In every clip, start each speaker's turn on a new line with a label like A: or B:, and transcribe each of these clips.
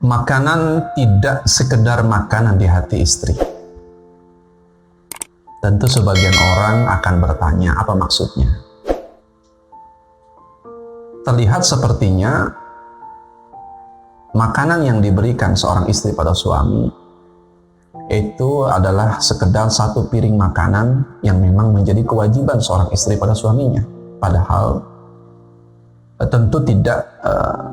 A: Makanan tidak sekedar makanan di hati istri. Tentu sebagian orang akan bertanya, apa maksudnya? Terlihat sepertinya makanan yang diberikan seorang istri pada suami itu adalah sekedar satu piring makanan yang memang menjadi kewajiban seorang istri pada suaminya. Padahal tentu tidak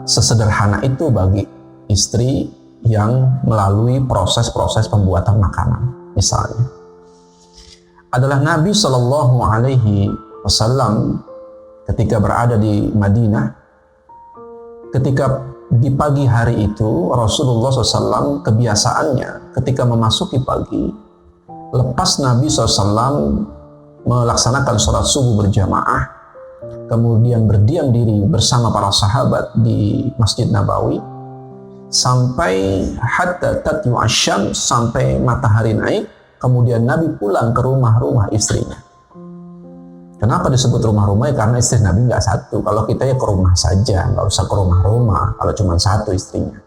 A: sesederhana itu bagi istri yang melalui proses-proses pembuatan makanan. Misalnya adalah Nabi Shallallahu Alaihi Wasallam ketika berada di Madinah, ketika di pagi hari itu Rasulullah SAW kebiasaannya ketika memasuki pagi, lepas Nabi SAW melaksanakan sholat subuh berjamaah, kemudian berdiam diri bersama para sahabat di Masjid Nabawi sampai hatta tatlu asyam, sampai matahari naik. Kemudian Nabi pulang ke rumah-rumah istrinya. Kenapa disebut rumah-rumah? Karena istri Nabi nggak satu. Kalau kita ya ke rumah saja, nggak usah ke rumah-rumah kalau cuma satu istrinya.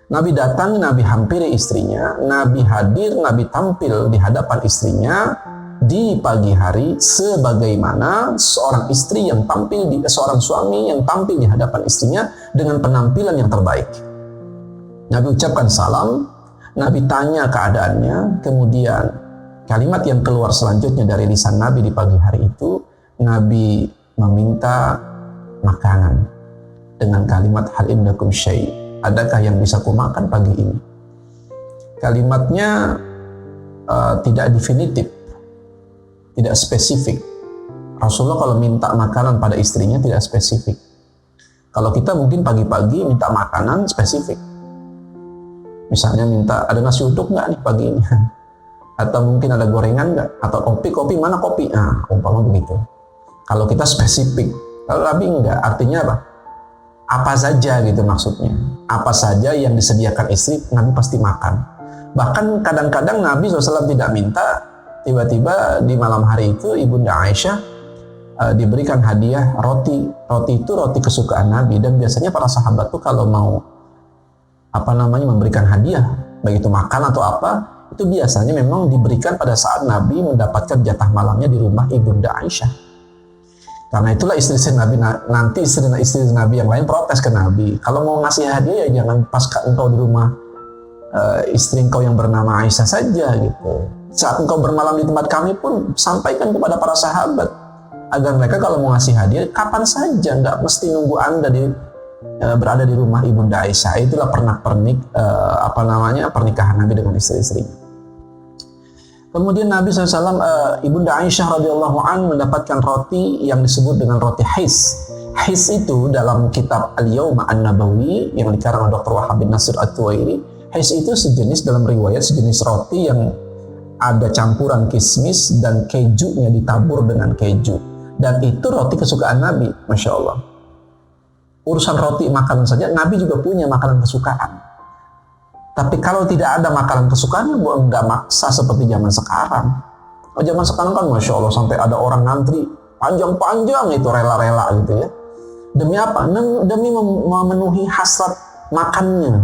A: Nabi datang, Nabi hampiri istrinya, Nabi hadir, Nabi tampil di hadapan istrinya di pagi hari sebagaimana seorang istri yang tampil seorang suami yang tampil di hadapan istrinya dengan penampilan yang terbaik. Nabi ucapkan salam, Nabi tanya keadaannya, kemudian kalimat yang keluar selanjutnya dari lisan Nabi di pagi hari itu, Nabi meminta makanan dengan kalimat hal indakum syai', adakah yang bisa kumakan pagi ini? Kalimatnya tidak definitif, tidak spesifik. Rasulullah kalau minta makanan pada istrinya tidak spesifik. Kalau kita mungkin pagi-pagi minta makanan spesifik. Misalnya minta ada nasi uduk nggak nih pagi ini? Atau mungkin ada gorengan nggak? Atau kopi mana kopi? Nah, umpama begitu. Kalau kita spesifik, kalau Nabi enggak, artinya apa? Apa saja gitu maksudnya. Apa saja yang disediakan istri, Nabi pasti makan. Bahkan kadang-kadang Nabi SAW tidak minta, tiba-tiba di malam hari itu Ibunda Aisyah diberikan hadiah roti. Roti itu roti kesukaan Nabi, dan biasanya para sahabat tuh kalau mau memberikan hadiah, baik itu makan atau apa, itu biasanya memang diberikan pada saat Nabi mendapatkan jatah malamnya di rumah Ibunda Aisyah. Karena itulah istri Nabi, nanti istri Nabi yang lain protes ke Nabi, kalau mau ngasih hadiah ya jangan pas engkau di rumah istri engkau yang bernama Aisyah saja gitu. Saat engkau bermalam di tempat kami pun sampaikan kepada para sahabat agar mereka kalau mau ngasih hadiah kapan saja, nggak mesti nunggu Anda berada di rumah Ibunda Aisyah. Itulah pernak-pernik pernikahan Nabi dengan istri-istrinya. Kemudian Nabi SAW, Ibunda Aisyah radhiyallahu an mendapatkan roti yang disebut dengan roti his. His itu dalam kitab Al-Yawma An-Nabawi yang dikarang oleh Dr. Wahab bin Nasir At-Tuwairi, his itu dalam riwayat sejenis roti yang ada campuran kismis dan kejunya ditabur dengan keju. Dan itu roti kesukaan Nabi, Masya Allah. Urusan roti makanan saja, Nabi juga punya makanan kesukaan. Tapi kalau tidak ada makanan kesukaannya, nggak maksa seperti zaman sekarang. Oh, zaman sekarang kan Masya Allah sampai ada orang ngantri panjang-panjang itu rela-rela gitu ya. Demi apa? Demi memenuhi hasrat makannya.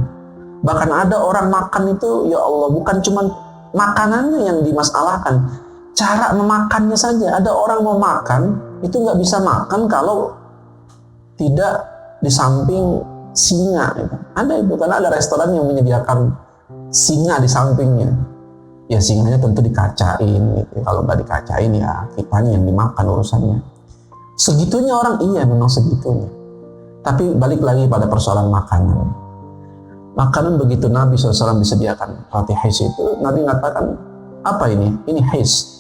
A: Bahkan ada orang makan itu, ya Allah, bukan cuma makanannya yang dimasalahkan, cara memakannya saja. Ada orang mau makan itu nggak bisa makan kalau tidak di samping singa gitu. Ada itu, karena ada restoran yang menyediakan singa di sampingnya. Ya singanya tentu dikacain gitu. Kalau nggak dikacain ya kitanya yang dimakan urusannya. Segitunya orang, iya memang segitunya. Tapi balik lagi pada persoalan makanan. Makanan begitu Nabi SAW disediakan roti his itu, Nabi mengatakan, apa ini? Ini his.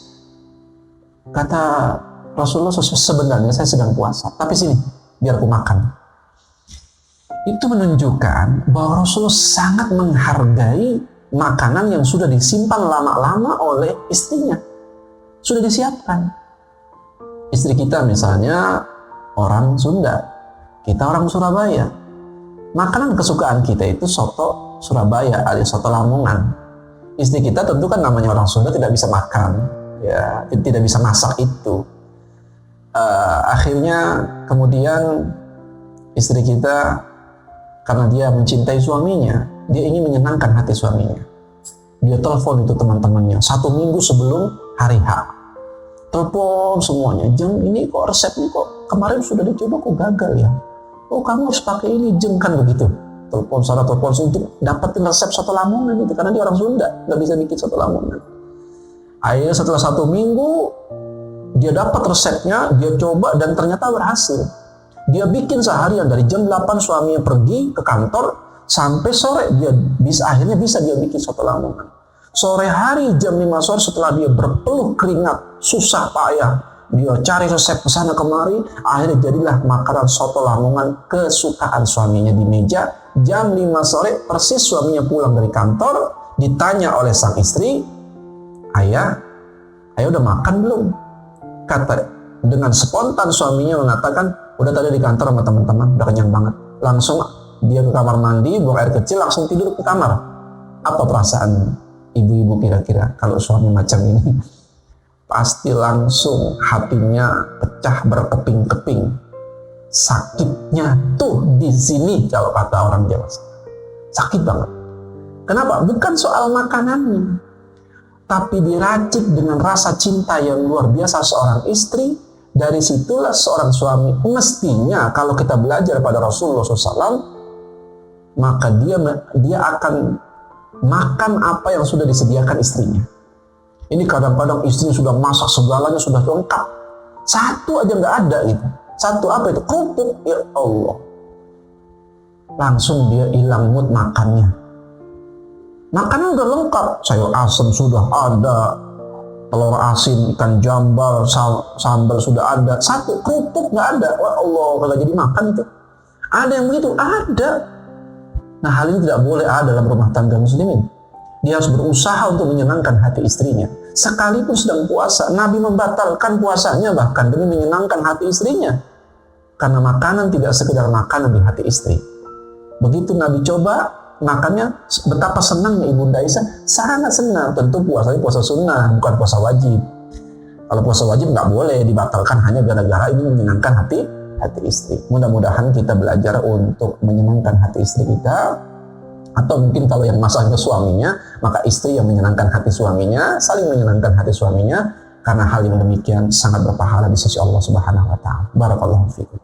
A: Kata Rasulullah SAW, sebenarnya saya sedang puasa, tapi sini biar aku makan. Itu menunjukkan bahwa Rasulullah sangat menghargai makanan yang sudah disimpan lama-lama oleh istrinya. Sudah disiapkan. Istri kita misalnya orang Sunda, kita orang Surabaya. Makanan kesukaan kita itu soto Surabaya alias soto Lamongan. Istri kita tentu kan namanya orang Sunda tidak bisa makan, ya tidak bisa masak itu. Akhirnya kemudian istri kita karena dia mencintai suaminya, dia ingin menyenangkan hati suaminya. Dia telepon itu teman-temannya 1 minggu sebelum hari H. Telepon semuanya, jeng ini kok resepnya kok kemarin sudah dicoba kok gagal ya. Oh kamu harus pakai ini jeng, kan begitu. Telepon sana telepon untuk dapetin resep soto Lamongan itu, karena dia orang Sunda, nggak bisa bikin soto Lamongan. Akhirnya setelah 1 minggu dia dapat resepnya, dia coba dan ternyata berhasil. Dia bikin seharian dari jam 8 suaminya pergi ke kantor sampai sore akhirnya bisa dia bikin soto Lamongan. Sore hari jam 5 sore setelah dia berpeluh keringat, susah payah, dia cari resep kesana kemari, akhirnya jadilah makanan soto Lamongan kesukaan suaminya di meja. Jam 5 sore persis suaminya pulang dari kantor, ditanya oleh sang istri, ayah udah makan belum? Kata dengan spontan suaminya mengatakan, udah tadi di kantor sama teman-teman, udah kenyang banget. Langsung dia ke kamar mandi, buang air kecil, langsung tidur ke kamar. Apa perasaan ibu-ibu kira-kira kalau suami macam ini? Pasti langsung hatinya pecah berkeping-keping. Sakitnya tuh di sini kalau kata orang Jawa. Sakit banget. Kenapa? Bukan soal makanannya, tapi diracik dengan rasa cinta yang luar biasa seorang istri. Dari situlah seorang suami mestinya, kalau kita belajar pada Rasulullah SAW, maka dia akan makan apa yang sudah disediakan istrinya. Ini kadang-kadang istrinya sudah masak segalanya, sudah lengkap, satu aja nggak ada gitu. Satu apa itu? Kerupuk. Ya Allah, langsung dia hilang mood makannya. Makanan udah lengkap, sayur asem sudah ada, telur asin, ikan jambal, sambal sudah ada, satu kerupuk nggak ada. Wah Allah, kalau jadi makan itu. Ada yang begitu? Ada. Nah, hal ini tidak boleh ada dalam rumah tangga muslimin. Dia harus berusaha untuk menyenangkan hati istrinya. Sekalipun sedang puasa, Nabi membatalkan puasanya bahkan demi menyenangkan hati istrinya. Karena makanan tidak sekedar makanan di hati istri. Begitu Nabi coba makannya, betapa senangnya Ibunda Aisyah, sangat senang. Tentu puasanya puasa sunnah, bukan puasa wajib. Kalau puasa wajib nggak boleh dibatalkan hanya gara-gara ini menyenangkan hati istri. Mudah-mudahan kita belajar untuk menyenangkan hati istri kita, atau mungkin kalau yang masalahnya suaminya, maka istri yang menyenangkan hati suaminya, saling menyenangkan hati suaminya, karena hal yang demikian sangat berpahala di sisi Allah Subhanahu wa taala. Barakallahu fiikum.